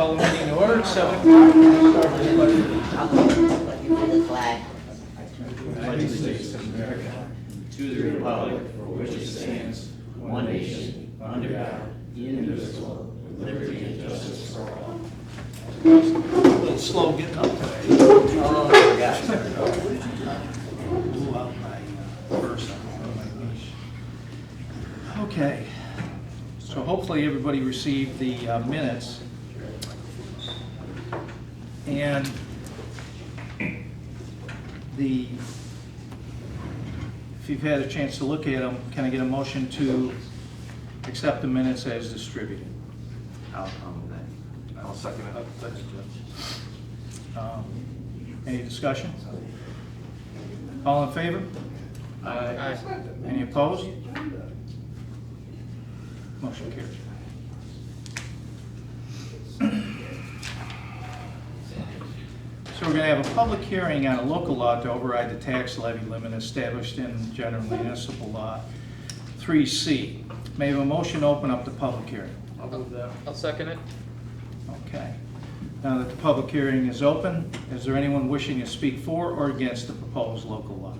call the meeting to order at 7 o'clock. Start with the pledge. Let you for the flag. United States of America, to the republic for which it stands, one nation, under God, indivisible, with liberty and justice for all. A little slow getting up today. Oh, my gosh. Blew out my purse on my niche. Okay, so hopefully everybody received the minutes. And if you've had a chance to look at them, can I get a motion to accept the minutes as distributed? I'll that. I'll second it. Thanks, Jeff. Any discussion? All in favor? Aye. Any opposed? Motion carries. So we're going to have a public hearing on a local law to override the tax levy limit established in General Municipal Law 3C. May I have a motion to open up the public hearing? I'll move that. I'll second it. Okay. Now that the public hearing is open, is there anyone wishing to speak for or against the proposed local law?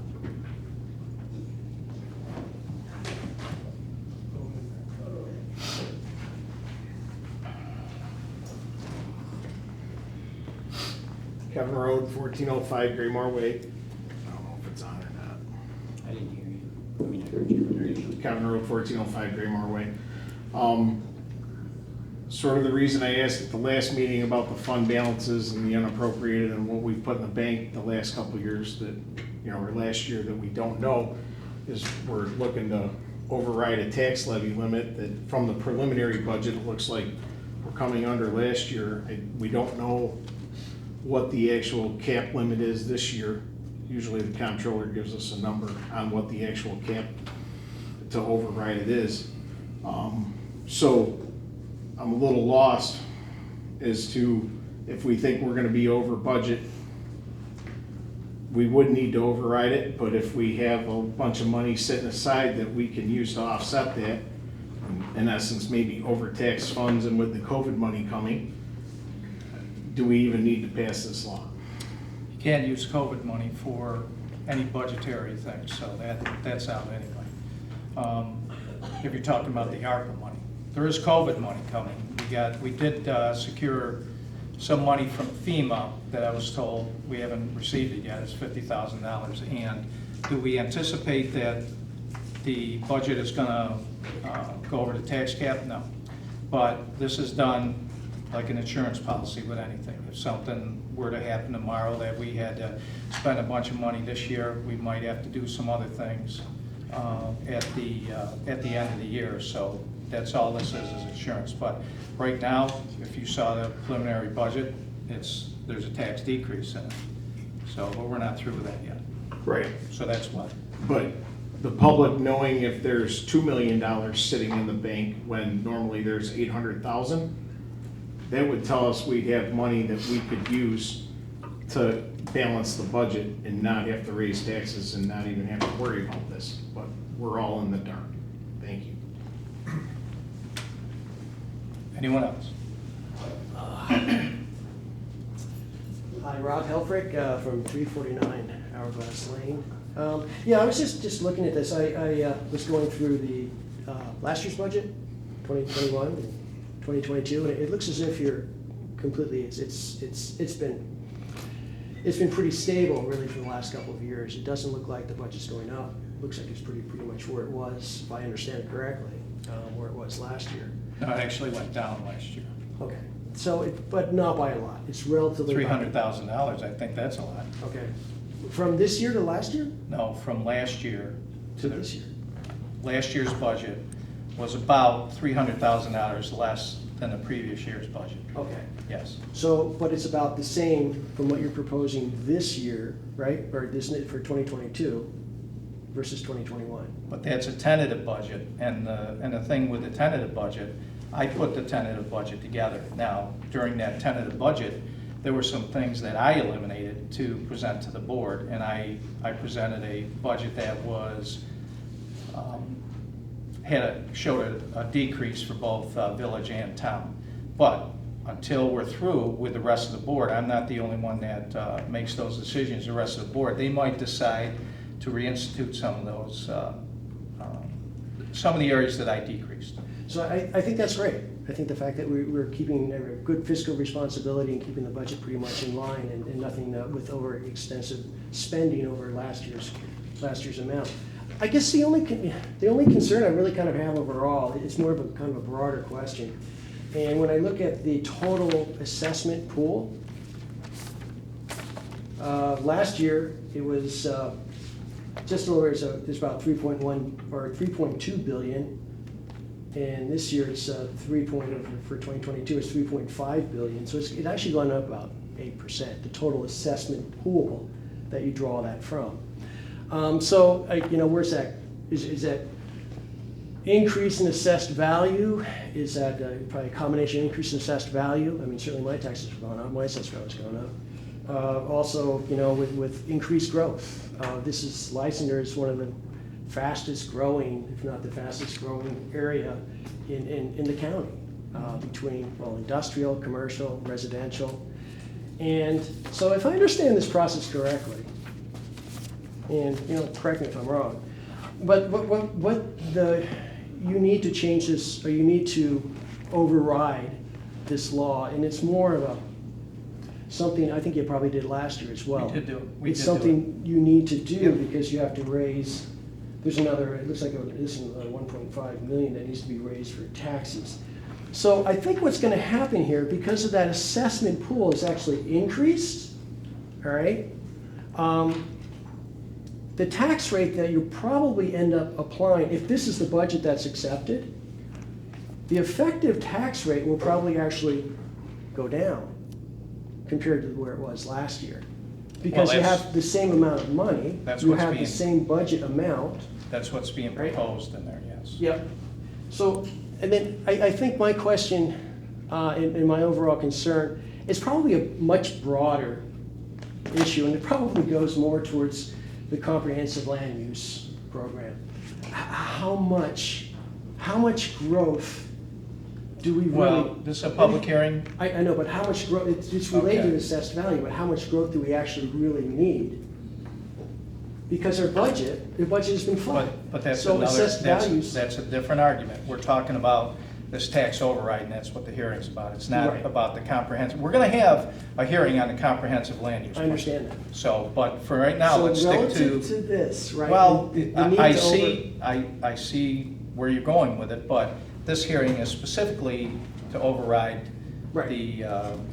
Kevin Road, 1405 Graymore Way. I don't know if it's on or not. I didn't hear you. I mean, I heard you. Kevin Road, 1405 Graymore Way. Sort of the reason I asked at the last meeting about the fund balances and the unappropriated and what we've put in the bank the last couple of years that, or last year that we don't know, is we're looking to override a tax levy limit that from the preliminary budget, it looks like we're coming under last year. We don't know what the actual cap limit is this year. Usually the comptroller gives us a number on what the actual cap to override it is. So I'm a little lost as to if we think we're gonna be over budget, we would need to override it, but if we have a bunch of money sitting aside that we can use to offset that, in essence, maybe overtax funds and with the COVID money coming, do we even need to pass this law? You can't use COVID money for any budgetary thing, so that's out anyway. If you're talking about the ARPA money, there is COVID money coming. We did secure some money from FEMA that I was told we haven't received it yet. It's $50,000. And do we anticipate that the budget is going to go over the tax cap? No. But this is done like an insurance policy with anything. If something were to happen tomorrow that we had to spend a bunch of money this year, we might have to do some other things at the end of the year. So that's all this is insurance. But right now, if you saw the preliminary budget, there's a tax decrease in it. So, but we're not through with that yet. Right. So that's what. But the public knowing if there's $2 million sitting in the bank when normally there's 800,000, that would tell us we'd have money that we could use to balance the budget and not have to raise taxes and not even have to worry about this. But we're all in the dark. Thank you. Anyone else? Hi, Rob Helfrich from 349 Hourglass Lane. Yeah, I was just looking at this. I was going through the last year's budget, 2021 and 2022, and it looks as if you're completely. It's been pretty stable really for the last couple of years. It doesn't look like the budget's going up. It looks like it's pretty much where it was, if I understand it correctly, where it was last year. No, it actually went down last year. Okay, so but not by a lot. It's relatively $300,000. I think that's a lot. Okay, from this year to last year? No, from last year To this year. Last year's budget was about $300,000 less than the previous year's budget. Okay. Yes. So, but it's about the same from what you're proposing this year, right? Or this for 2022 versus 2021. But that's a tentative budget, and the thing with the tentative budget, I put the tentative budget together. Now, during that tentative budget, there were some things that I eliminated to present to the board, and I presented a budget that was showed a decrease for both village and town. But until we're through with the rest of the board, I'm not the only one that makes those decisions, the rest of the board, they might decide to reinstitute some of those, some of the areas that I decreased. So I think that's great. I think the fact that we're keeping a good fiscal responsibility and keeping the budget pretty much in line and nothing with over extensive spending over last year's amount. I guess the only concern I really kind of have overall is more of a kind of a broader question. And when I look at the total assessment pool, last year it was just over, it's about 3.1 or 3.2 billion. And this year it's for 2022 it's 3.5 billion. So it's actually gone up about 8%, the total assessment pool that you draw that from. So, where's that? Is that increase in assessed value? Is that probably a combination of increase in assessed value? I mean, certainly my taxes have gone up, my assessed value has gone up. Also, with increased growth. Lysander is one of the fastest growing, if not the fastest growing area in the county, between, industrial, commercial, residential. And so if I understand this process correctly, and, correct me if I'm wrong, but you need to change this, or you need to override this law, and it's more of something I think you probably did last year as well. We did do it. It's something you need to do because you have to raise, there's another, it looks like this is 1.5 million that needs to be raised for taxes. So I think what's gonna happen here, because of that assessment pool is actually increased, all right? The tax rate that you probably end up applying, if this is the budget that's accepted, the effective tax rate will probably actually go down compared to where it was last year. Because you have the same amount of money, you have the same budget amount. That's what's being proposed in there, yes. Yep. So, and then I think my question and my overall concern is probably a much broader issue, and it probably goes more towards the comprehensive land use program. How much growth do we really? Well, this is a public hearing. I know, but how much growth, it's related to assessed value, but how much growth do we actually really need? Because the budget has been flat. But that's So assessed values. that's a different argument. We're talking about this tax override, and that's what the hearing's about. It's not Right. about the comprehensive. We're gonna have a hearing on the comprehensive land use. I understand that. So, but for right now, let's So stick relative to. to this, right? Well, the need I to see, I see where you're going with it, but this hearing is specifically to override Right.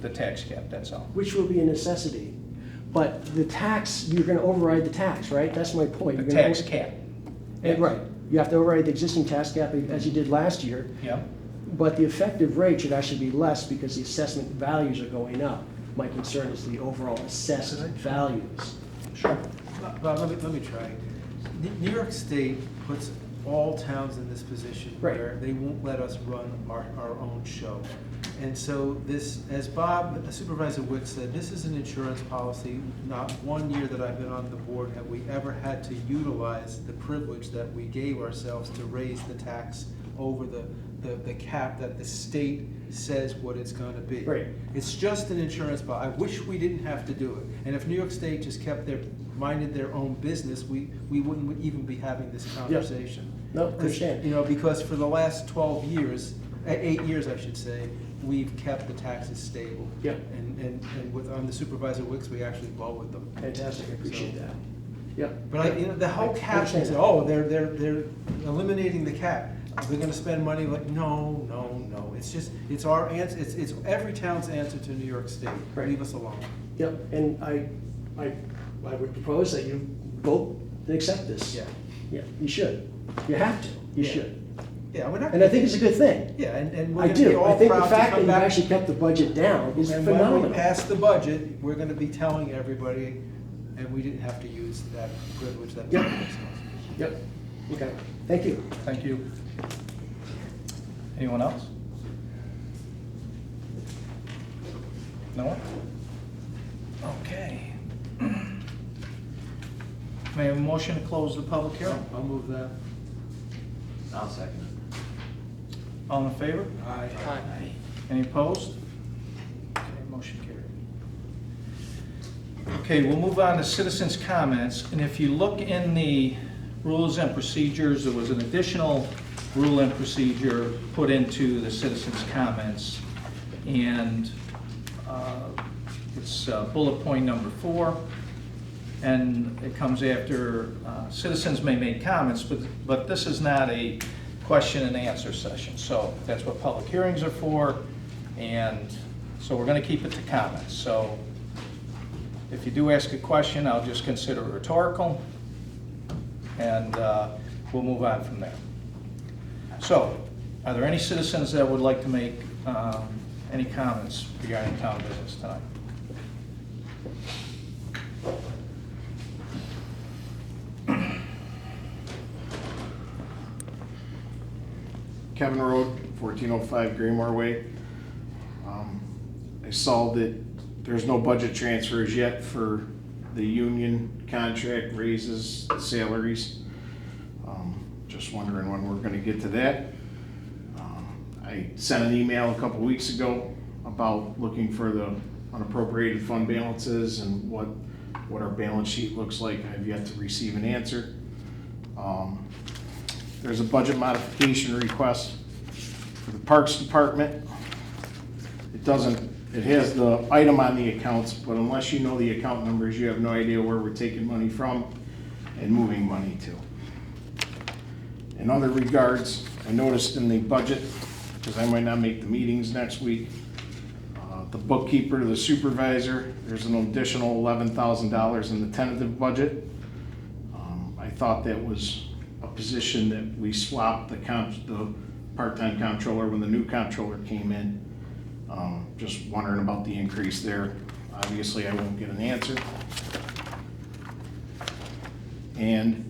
the tax cap, that's all. Which will be a necessity. But the tax, you're gonna override the tax, right? That's my point. The You're gonna tax cap. Right. You have to override the existing tax cap as you did last year, Yeah. but the effective rate should actually be less because the assessment values are going up. My concern is the overall assessed values. Sure. Bob, let me try. New York State puts all towns in this position Right. where they won't let us run our own show. And so this, as Bob, Supervisor Wick said, this is an insurance policy. Not one year that I've been on the board have we ever had to utilize the privilege that we gave ourselves to raise the tax over the cap that the state says what it's gonna be. Right. It's just an insurance policy. I wish we didn't have to do it. And if New York State just minded their own business, we wouldn't even be having this conversation. No, understand. Because for the last 12 years, 8 years I should say, we've kept the taxes stable. Yeah. And on the Supervisor Wicks, we actually lowered them. Fantastic, I appreciate So- that. Yeah. But the whole cap, understand is, that. oh, they're eliminating the cap. They're gonna spend money like, no. It's our answer, it's every town's answer to New York State. Right. Leave us alone. Yep, and I would propose that you vote and accept this. Yeah. Yeah, you should. You have to. You Yeah. should. Yeah, we're not. And I think it's a good thing. Yeah, and we're I gonna be do. all I think the proud to fact that come you've back. actually kept the budget down is And when phenomenal. we pass the budget, we're gonna be telling everybody, and we didn't have to use that privilege that we Yep. gave ourselves. Yep, okay, thank you. Thank you. Anyone else? No one? Okay. May I have a motion to close the public hearing? I'll move that. I'll second All in favor? Aye. Any opposed? Okay, we'll move on to citizens' comments, and if you look in the rules and procedures, there was an additional rule and procedure put into the citizens' comments, and it's bullet point number 4, and it comes after citizens may make comments, but this is not a question and answer session, so that's what public hearings are for, and so we're going to keep it to comments. So if you do ask a question, I'll just consider it rhetorical, and we'll move on from there. So, are there any citizens that would like to make any comments regarding town business tonight? Kevin Road, 1405 Greymore Way. I saw that there's no budget transfers yet for the union contract raises, salaries. Just wondering when we're gonna get to that. I sent an email a couple weeks ago about looking for the unappropriated fund balances and what our balance sheet looks like. I've yet to receive an answer. There's a budget modification request for the Parks Department. It has the item on the accounts, but unless you know the account numbers, you have no idea where we're taking money from and moving money to. In other regards, I noticed in the budget, because I might not make the meetings next week, the bookkeeper to the supervisor, there's an additional $11,000 in the tentative budget. I thought that was a position that we swapped the part-time comptroller when the new comptroller came in. Just wondering about the increase there. Obviously, I won't get an answer. And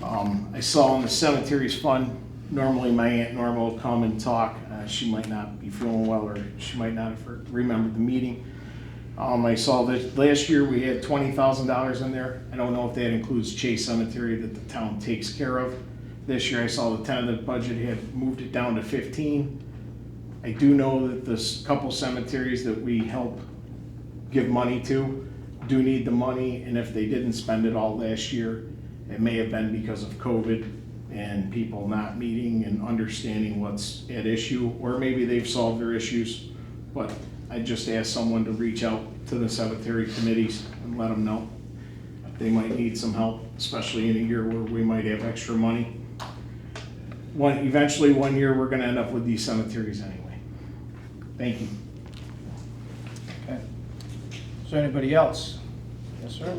I saw in the cemeteries fund, normally my Aunt Norma will come and talk. She might not be feeling well, or she might not have remembered the meeting. I saw that last year we had $20,000 in there. I don't know if that includes Chase Cemetery that the town takes care of. This year I saw the tentative budget had moved it down to 15. I do know that this couple cemeteries that we help give money to do need the money, and if they didn't spend it all last year, it may have been because of COVID and people not meeting and understanding what's at issue, or maybe they've solved their issues. But I just asked someone to reach out to the cemetery committees and let them know they might need some help, especially in a year where we might have extra money. Eventually one year we're gonna end up with these cemeteries anyway. Thank you. Okay. Is there anybody else? Yes, sir?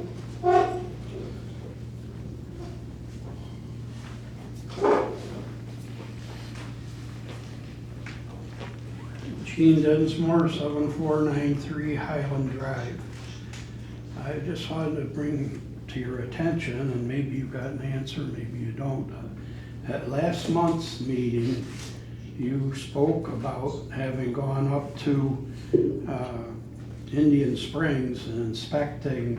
Gene Densmore, 7493 Highland Drive. I just wanted to bring to your attention, and maybe you got an answer, maybe you don't. At last month's meeting, you spoke about having gone up to Indian Springs and inspecting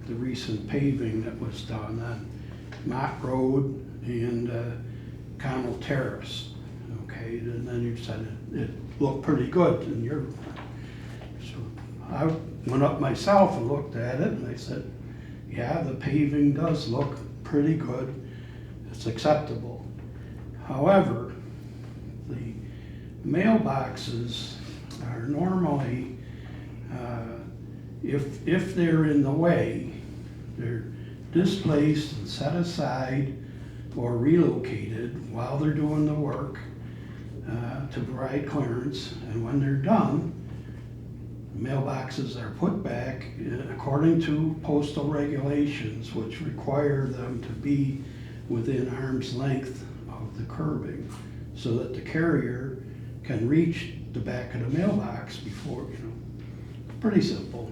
the recent paving that was done on Mott Road and Connell Terrace. Okay, and then you said it looked pretty good, and so I went up myself and looked at it, and I said, yeah, the paving does look pretty good. It's acceptable. However, the mailboxes are normally, if they're in the way, they're displaced and set aside or relocated while they're doing the work to provide clearance, and when they're done, mailboxes are put back according to postal regulations, which require them to be within arm's length of the curbing so that the carrier can reach the back of the mailbox before, pretty simple.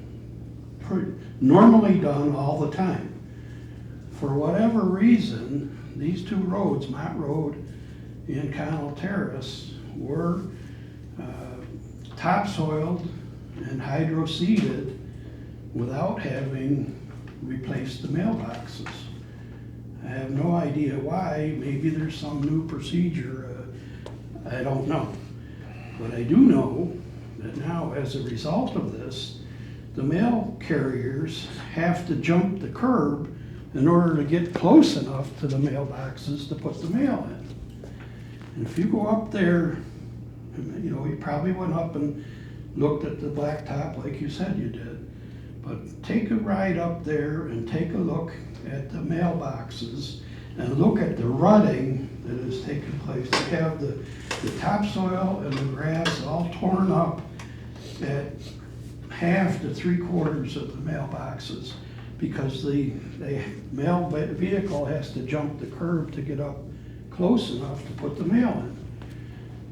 Normally done all the time. For whatever reason, these two roads, Mott Road and Connell Terrace, were topsoiled and hydro-seeded without having replaced the mailboxes. I have no idea why. Maybe there's some new procedure. I don't know. But I do know that now, as a result of this, the mail carriers have to jump the curb in order to get close enough to the mailboxes to put the mail in. And if you go up there, you know, you probably went up and looked at the blacktop like you said you did. But take a ride up there and take a look at the mailboxes and look at the rutting that has taken place. They have the topsoil and the grass all torn up at half to 3/4 of the mailboxes because the mail vehicle has to jump the curb to get up close enough to put the mail in.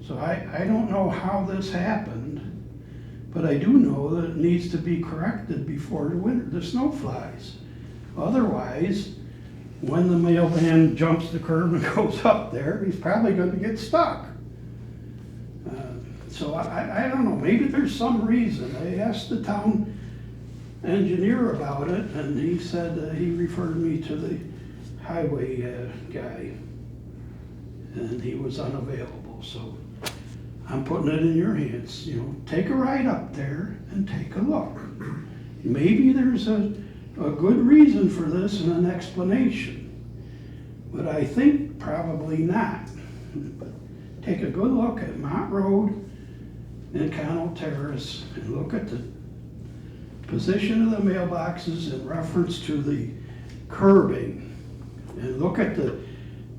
So I don't know how this happened, but I do know that it needs to be corrected before the snow flies. Otherwise, when the mail van jumps the curb and goes up there, he's probably going to get stuck. So I don't know, maybe there's some reason. I asked the town engineer about it, and he said he referred me to the highway guy, and he was unavailable. So I'm putting it in your hands. You know, take a ride up there and take a look. Maybe there's a good reason for this and an explanation, but I think probably not. But take a good look at Mott Road and Connell Terrace and look at the position of the mailboxes in reference to the curbing, and look at the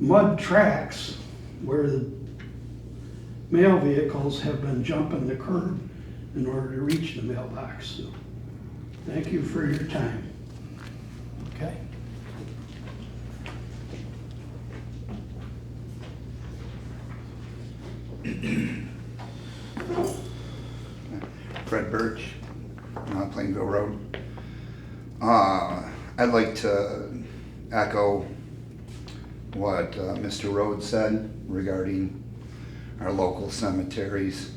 mud tracks where the mail vehicles have been jumping the curb in order to reach the mailbox. So, thank you for your time. Okay. Fred Birch, Plainville Road. I'd like to echo what Mr. Rhodes said regarding our local cemeteries.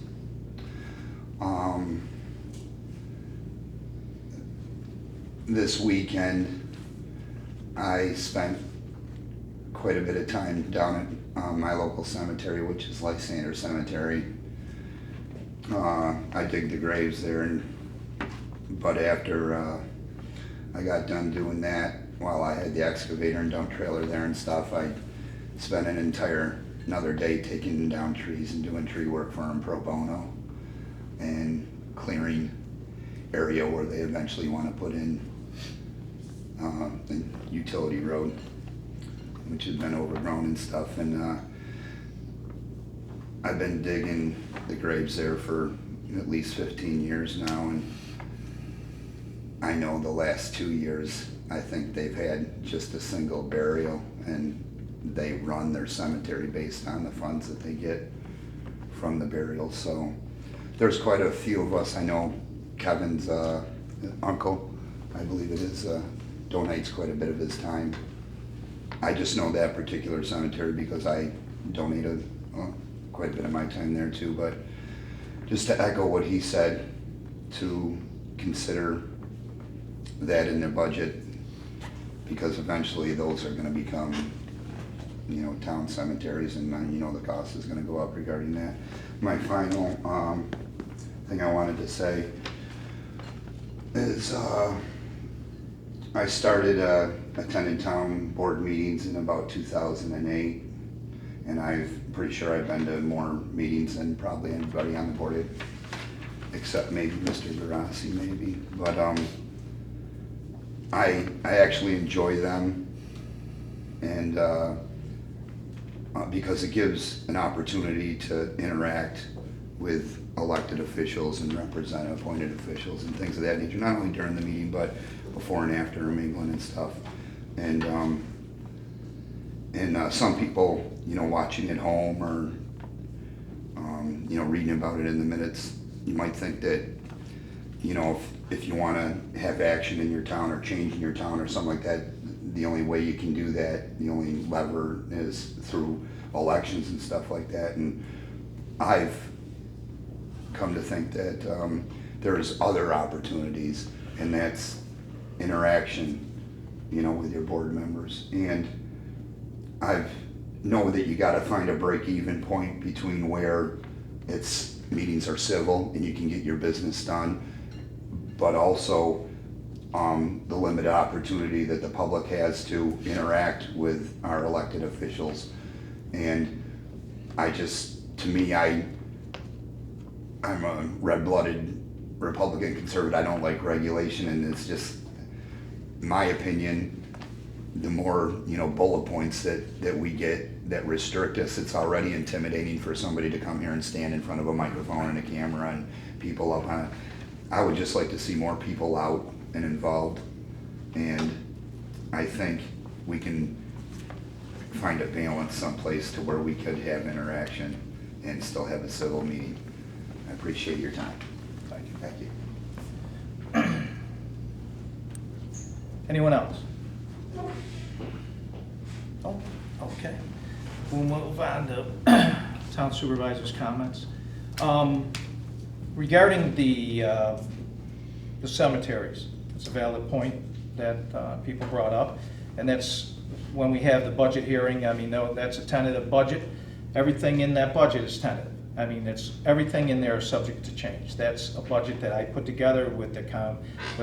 This weekend, I spent quite a bit of time down at my local cemetery, which is Lysander Cemetery. I dig the graves there, but after I got done doing that, while I had the excavator and dump trailer there and stuff, I spent another day taking down trees and doing tree work for them pro bono and clearing area where they eventually want to put in the utility road, which has been overgrown and stuff. And I've been digging the graves there for at least 15 years now, and I know the last 2 years I think they've had just a single burial, and they run their cemetery based on the funds that they get from the burials. So there's quite a few of us. I know Kevin's uncle, I believe it is, donates quite a bit of his time. I just know that particular cemetery because I donated quite a bit of my time there too. But just to echo what he said, to consider that in their budget, because eventually those are going to become, you know, town cemeteries, and you know the cost is going to go up regarding that. My final thing I wanted to say is I started attending town board meetings in about 2008, and I'm pretty sure I've been to more meetings than probably anybody on the board, except maybe Mr. Garassi maybe. But I actually enjoy them, and because it gives an opportunity to interact with elected officials and represent appointed officials and things of that nature, not only during the meeting but before and after mingling and stuff. And some people, you know, watching at home or you know, reading about it in the minutes, you might think that, you know, if you want to have action in your town or change in your town or something like that, the only way you can do that, the only lever, is through elections and stuff like that. And I've come to think that there's other opportunities, and that's interaction, you know, with your board members. And I know that you got to find a break-even point between where meetings are civil and you can get your business done, but also the limited opportunity that the public has to interact with our elected officials. And to me, I'm a red-blooded Republican conservative. I don't like regulation, and it's just my opinion. The more, bullet points that we get that restrict us, it's already intimidating for somebody to come here and stand in front of a microphone and a camera and people up on it. I would just like to see more people out and involved, and I think we can find a balance someplace to where we could have interaction and still have a civil meeting. I appreciate your time. Thank you. Thank you. Anyone else? Oh, okay. We'll move on to town supervisor's comments. Regarding the cemeteries, it's a valid point that people brought up, and that's when we have the budget hearing. I mean, that's a tentative budget. Everything in that budget is tentative. I mean, everything in there is subject to change. That's a budget that I put together with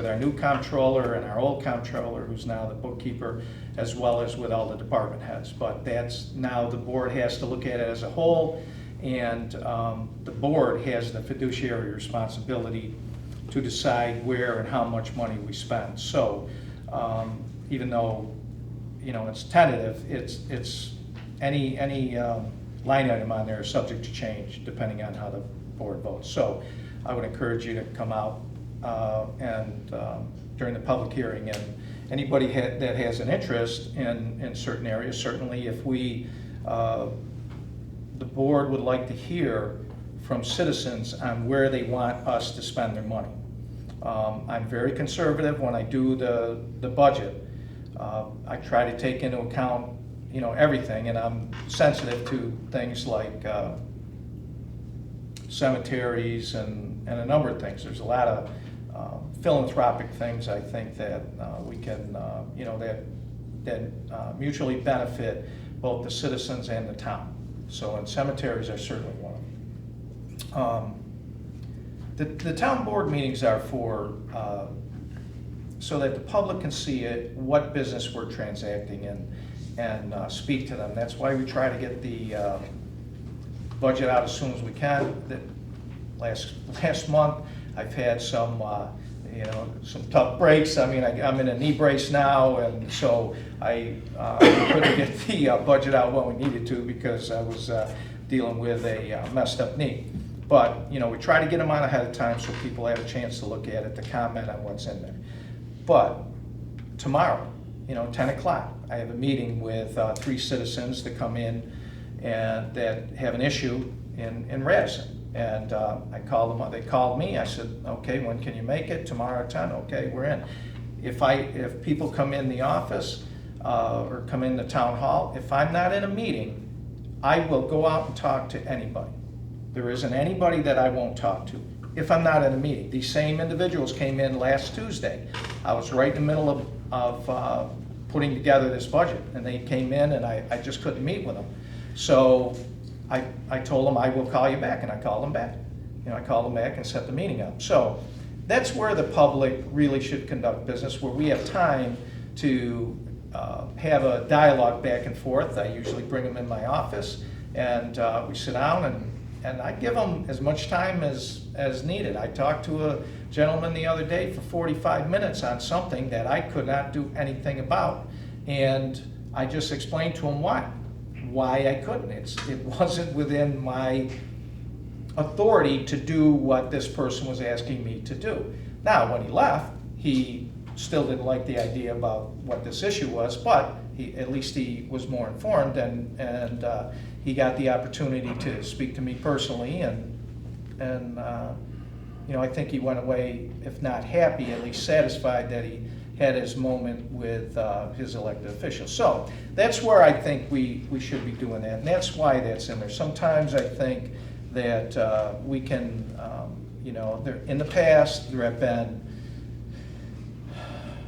our new comptroller and our old comptroller, who's now the bookkeeper, as well as with all the department heads. But that's now the board has to look at it as a whole, and the board has the fiduciary responsibility to decide where and how much money we spend. So even though it's tentative, it's any line item on there is subject to change depending on how the board votes. So I would encourage you to come out and during the public hearing, and anybody that has an interest in certain areas, certainly if the board would like to hear from citizens on where they want us to spend their money. I'm very conservative when I do the budget. I try to take into account everything, and I'm sensitive to things like cemeteries and a number of things. There's a lot of philanthropic things I think that we can, that mutually benefit both the citizens and the town. So, and cemeteries are certainly one of them. The town board meetings are for so that the public can see what business we're transacting in, and speak to them. That's why we try to get the budget out as soon as we can. Last month, I've had some tough breaks. I mean, I'm in a knee brace now, and so I couldn't get the budget out when we needed to because I was dealing with a messed up knee. But we try to get them on ahead of time so people have a chance to look at it, to comment on what's in there. But tomorrow, 10 o'clock, I have a meeting with 3 citizens that come in and that have an issue in Radisson. And I called them, they called me, I said, okay, when can you make it? Tomorrow at 10, okay, we're in. If people come in the office or come in the town hall, if I'm not in a meeting, I will go out and talk to anybody. There isn't anybody that I won't talk to if I'm not in a meeting. These same individuals came in last Tuesday. I was right in the middle of putting together this budget, and they came in and I just couldn't meet with them. So I told them I will call you back, and I called them back. I called them back and set the meeting up. So that's where the public really should conduct business, where we have time to have a dialogue back and forth. I usually bring them in my office, and we sit down, and I give them as much time as needed. I talked to a gentleman the other day for 45 minutes on something that I could not do anything about, and I just explained to him why I couldn't. It wasn't within my authority to do what this person was asking me to do. Now, when he left, he still didn't like the idea about what this issue was, but at least he was more informed, and he got the opportunity to speak to me personally, and I think he went away, if not happy, at least satisfied that he had his moment with his elected officials. So that's where I think we should be doing that, and that's why that's in there. Sometimes I think that we can, in the past, there have been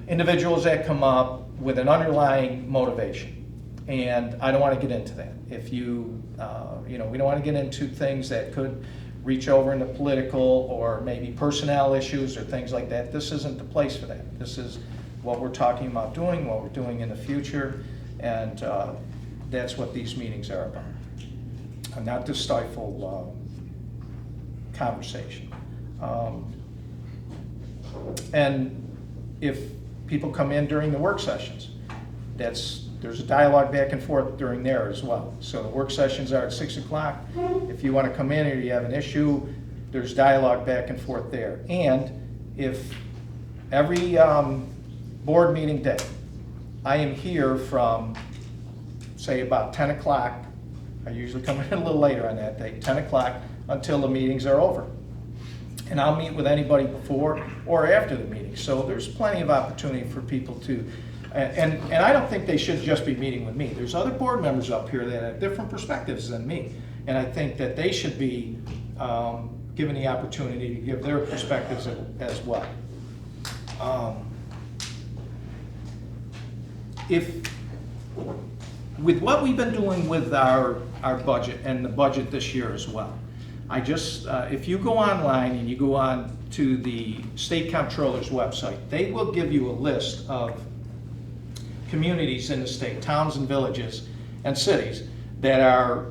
individuals that come up with an underlying motivation, and I don't want to get into that. If we don't want to get into things that could reach over into political or maybe personnel issues or things like that, this isn't the place for that. This is what we're talking about doing, what we're doing in the future, and that's what these meetings are about. And not to stifle conversation. And if people come in during the work sessions, there's a dialogue back and forth during there as well. So the work sessions are at 6 o'clock. If you want to come in or you have an issue, there's dialogue back and forth there. And if every board meeting day, I am here from, say, about 10 o'clock. I usually come in a little later on that day, 10 o'clock, until the meetings are over. And I'll meet with anybody before or after the meeting. So there's plenty of opportunity for people to, and I don't think they should just be meeting with me. There's other board members up here that have different perspectives than me. And I think that they should be given the opportunity to give their perspectives as well. With what we've been doing with our budget and the budget this year as well, I just, if you go online and you go on to the State Comptroller's website, they will give you a list of communities in the state, towns and villages and cities that are,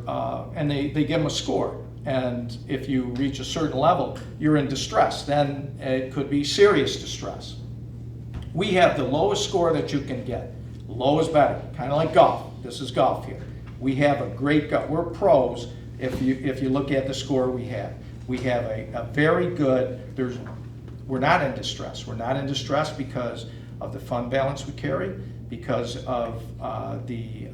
and they give them a score. And if you reach a certain level, you're in distress. Then it could be serious distress. We have the lowest score that you can get. Low is better, kind of like golf. This is golf here. We have a great golf. We're pros if you look at the score we have. We have a very good, we're not in distress. We're not in distress because of the fund balance we carry, because of the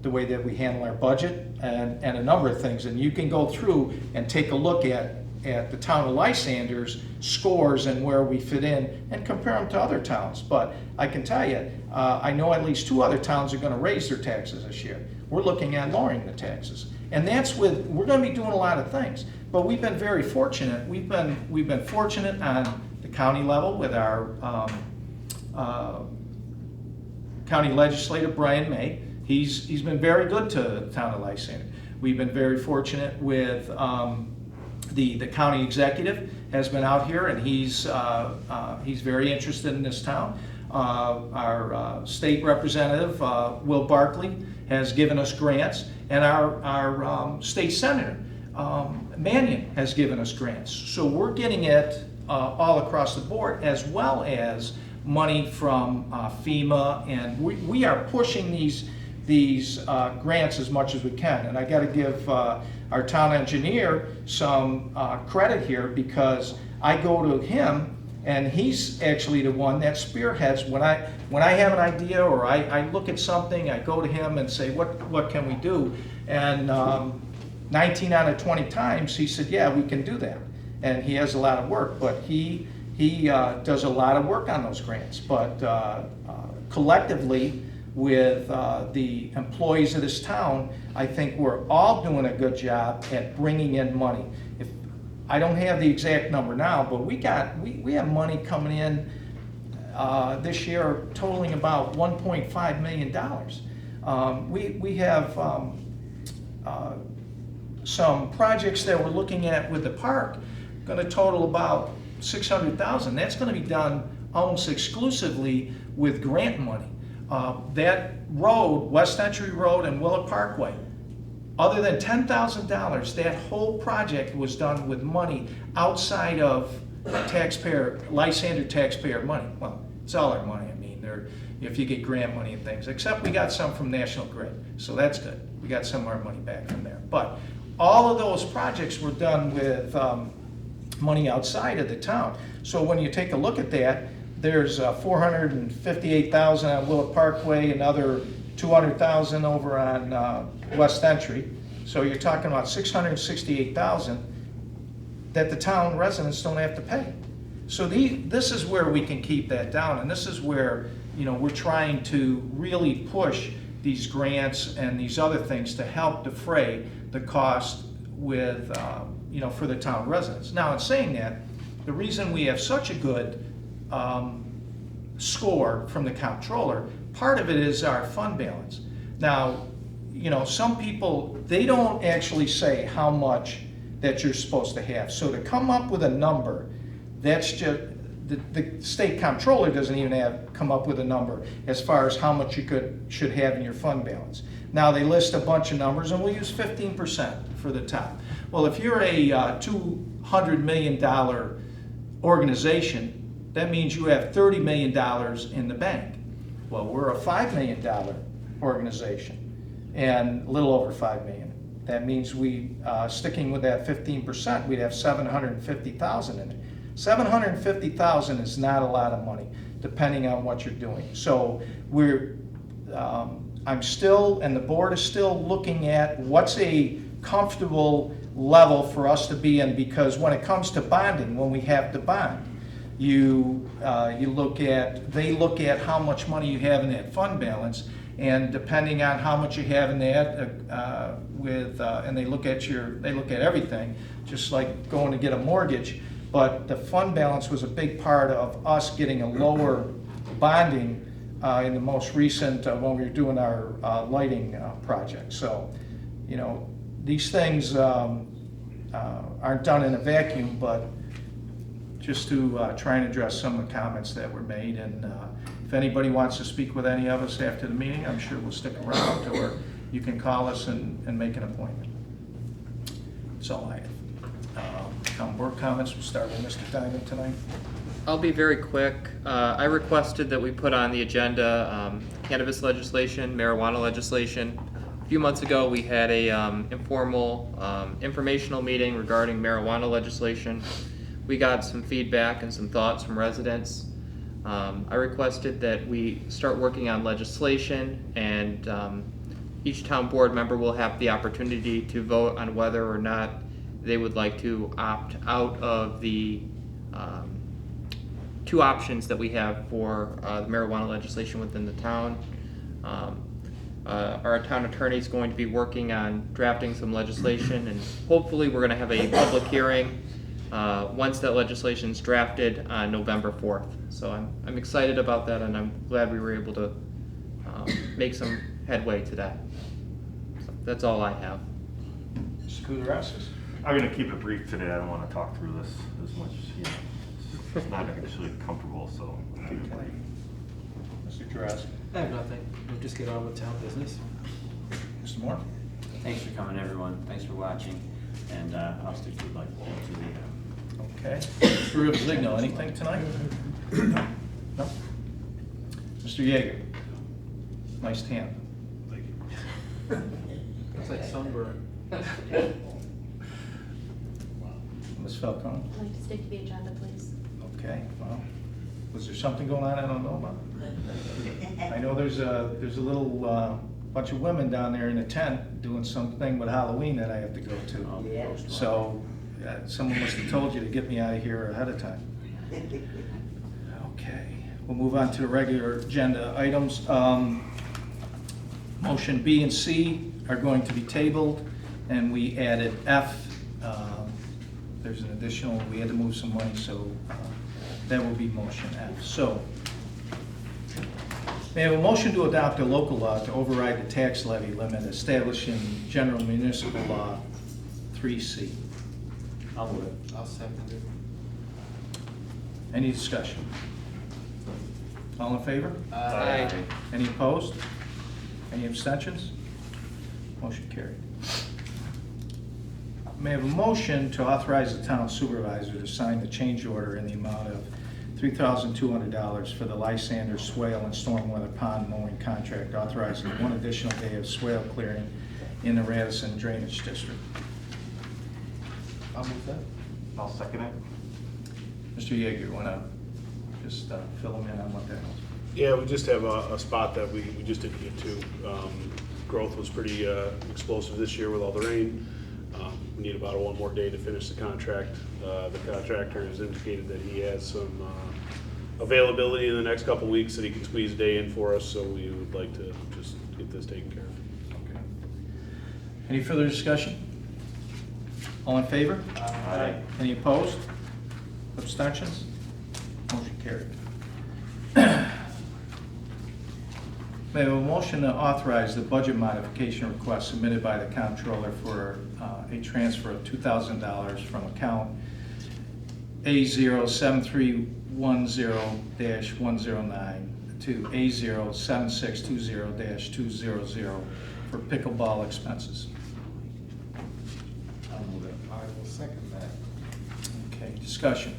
way that we handle our budget, and a number of things. And you can go through and take a look at the town of Lysander's scores and where we fit in and compare them to other towns. But I can tell you, I know at least 2 other towns are going to raise their taxes this year. We're looking at lowering the taxes. And we're going to be doing a lot of things. But we've been very fortunate. We've been fortunate on the county level with our county legislator, Brian May. He's been very good to the town of Lysander. We've been very fortunate with the county executive has been out here, and he's very interested in this town. Our state representative, Will Barkley, has given us grants, and our state senator, Mannion, has given us grants. So we're getting it all across the board, as well as money from FEMA, and we are pushing these grants as much as we can. And I got to give our town engineer some credit here, because I go to him and he's actually the one that spearheads. When I have an idea or I look at something, I go to him and say, what can we do? And 19 out of 20 times he said, yeah, we can do that. And he has a lot of work, but he does a lot of work on those grants. But collectively, with the employees of this town, I think we're all doing a good job at bringing in money. I don't have the exact number now, but we have money coming in this year totaling about $1.5 million. We have some projects that we're looking at with the park going to total about $600,000. That's going to be done almost exclusively with grant money. That road, West Entry Road and Willett Parkway, other than $10,000, that whole project was done with money outside of Lysander taxpayer money. Well, it's all our money. I mean, if you get grant money and things, except we got some from National Grid, so that's good. We got some of our money back from there. But all of those projects were done with money outside of the town. So when you take a look at that, there's $458,000 on Willett Parkway, another $200,000 over on West Entry. So you're talking about $668,000 that the town residents don't have to pay. So this is where we can keep that down, and this is where we're trying to really push these grants and these other things to help defray the cost with for the town residents. Now, in saying that, the reason we have such a good score from the comptroller, part of it is our fund balance. Now, some people, they don't actually say how much that you're supposed to have. So to come up with a number, that's just, the state comptroller doesn't even come up with a number as far as how much you should have in your fund balance. Now they list a bunch of numbers, and we'll use 15% for the top. Well, if you're a $200 million organization, that means you have $30 million in the bank. Well, we're a $5 million organization, and a little over $5 million. That means we, sticking with that 15%, we'd have $750,000 in it. $750,000 is not a lot of money, depending on what you're doing. So I'm still, and the board is still looking at what's a comfortable level for us to be in, because when it comes to bonding, when we have to bond, they look at how much money you have in that fund balance, and depending on how much you have in that, and they look at everything, just like going to get a mortgage. But the fund balance was a big part of us getting a lower bonding in the most recent, when we were doing our lighting project. So, you know, these things aren't done in a vacuum, but just to try and address some of the comments that were made. And if anybody wants to speak with any of us after the meeting, I'm sure we'll stick around, or you can call us and make an appointment. That's all I have. Town board comments, we'll start with Mr. Diamond tonight. I'll be very quick. I requested that we put on the agenda cannabis legislation, marijuana legislation. A few months ago, we had a informal informational meeting regarding marijuana legislation. We got some feedback and some thoughts from residents. I requested that we start working on legislation, and each town board member will have the opportunity to vote on whether or not they would like to opt out of the two options that we have for the marijuana legislation within the town. Our town attorney is going to be working on drafting some legislation, and hopefully we're going to have a public hearing once that legislation is drafted on November 4th. So I'm excited about that, and I'm glad we were able to make some headway today. So that's all I have. Skudarassis. I'm going to keep it brief today. I don't want to talk through this as much, it's not actually comfortable, so I'll keep it brief. Mr. Jurassic. I have nothing. We'll just get on with town business. Mr. Moore. Thanks for coming, everyone. Thanks for watching, and I'll stick to like to the. Okay. Mr. Rivzigno, anything tonight? No? No? Mr. Yeager? Nice tan. It's like sunburn. Ms. Falcone? I'd like to stick to the agenda, please. Okay, well, was there something going on I don't know about? I know there's a little bunch of women down there in a tent doing something with Halloween that I have to go to. Yeah. So someone must have told you to get me out of here ahead of time. Okay, we'll move on to the regular agenda items. Motion B and C are going to be tabled, and we added F. There's an additional, we had to move some money, so that will be motion F. So, may I have a motion to adopt a local law to override the tax levy limit established in General Municipal Law 3C? I'll move it. I'll second it. Any discussion? All in favor? Aye. Any opposed? Any abstentions? Motion carried. May I have a motion to authorize the town supervisor to sign the change order in the amount of $3,200 for the Lysander swale and stormwater pond mowing contract, authorizing one additional day of swale clearing in the Radisson Drainage District. I'll move that. I'll second it. Mr. Yeager, you want to just fill them in on what that is? Yeah, we just have a spot that we just didn't get to. Growth was pretty explosive this year with all the rain. We need about one more day to finish the contract. The contractor has indicated that he has some availability in the next couple weeks that he can squeeze a day in for us, so we would like to just get this taken care of. Okay. Any further discussion? All in favor? Aye. Any opposed? Abstentions? Motion carried. May May I have a motion to authorize the budget modification request submitted by the comptroller for a transfer of $2,000 from account A07310-109 to A07620-200 for pickleball expenses. I will second that. Okay, discussion.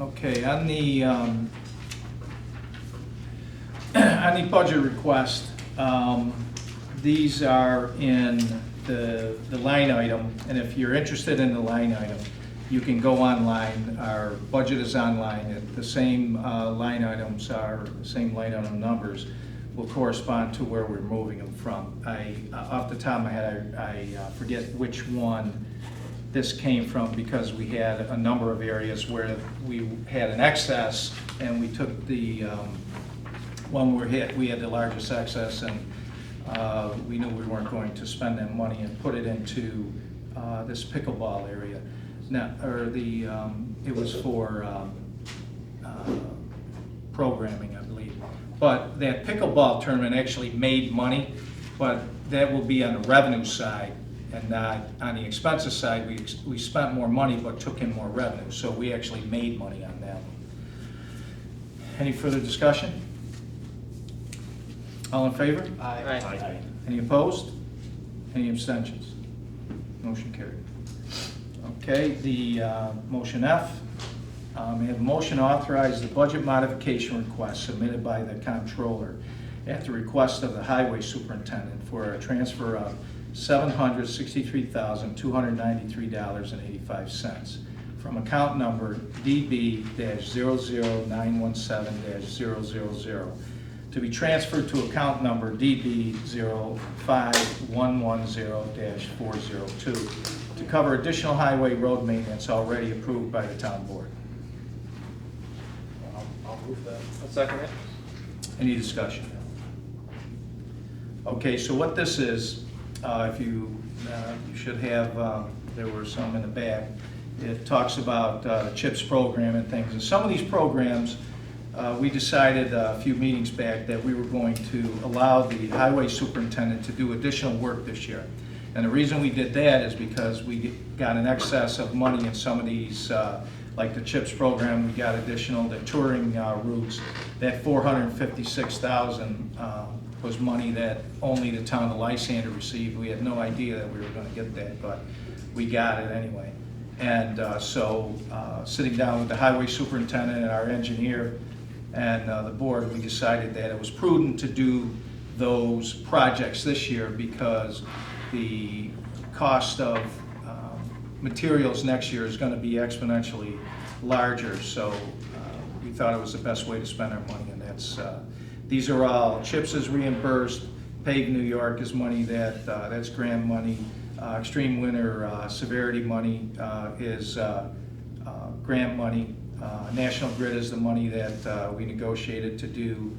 Okay, on the on the budget request, these are in the line item, and if you're interested in the line item, you can go online. Our budget is online. The same line items are, the same line item numbers will correspond to where we're moving them from. Off the top of my head, I forget which one this came from, because we had a number of areas where we had an excess, and we took the one we had the largest excess, and we knew we weren't going to spend that money, and put it into this pickleball area. Now, it was for programming, I believe. But that pickleball tournament actually made money, but that will be on the revenue side and not on the expenses side. We spent more money but took in more revenue, so we actually made money on that one. Any further discussion? All in favor? Aye. Any opposed? Any abstentions? Motion carried. Okay, the motion F. We have a motion to authorize the budget modification request submitted by the comptroller at the request of the highway superintendent for a transfer of $763,293.85 from account number DB-00917-000 to be transferred to account number DB-05110-402 to cover additional highway road maintenance already approved by the town board. I'll move that. I'll second it. Any discussion? Okay, so what this is, if you should have, there were some in the back, it talks about the CHIPS program and things. And some of these programs, we decided a few meetings back that we were going to allow the highway superintendent to do additional work this year. And the reason we did that is because we got an excess of money in some of these, like the CHIPS program, we got additional, the touring routes. That $456,000 was money that only the town of Lysander received. We had no idea that we were going to get that, but we got it anyway. And so sitting down with the highway superintendent and our engineer and the board, we decided that it was prudent to do those projects this year because the cost of materials next year is going to be exponentially larger. So we thought it was the best way to spend our money, and that's these are all CHIPS is reimbursed, PAC New York is money that's grant money, extreme winter severity money is grant money. National Grid is the money that we negotiated to do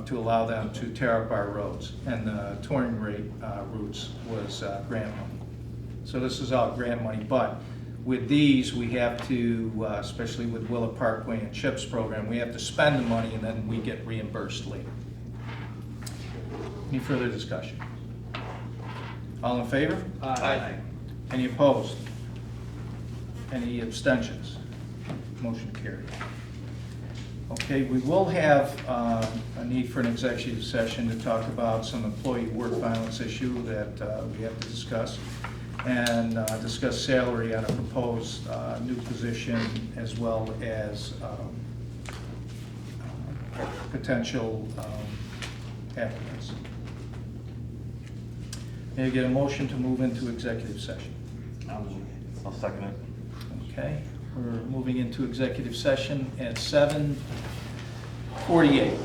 to allow them to tear up our roads, and the touring rate routes was grant money. So this is all grant money, but with these we have to, especially with Willow Parkway and CHIPS program, we have to spend the money and then we get reimbursed later. Any further discussion? All in favor? Aye. Any opposed? Any abstentions? Motion carried. Okay, we will have a need for an executive session to talk about some employee work violence issue that we have to discuss, and discuss salary on a proposed new position, as well as potential applicants. May I get a motion to move into executive session? I'll second it. Okay, we're moving into executive session at 7:48.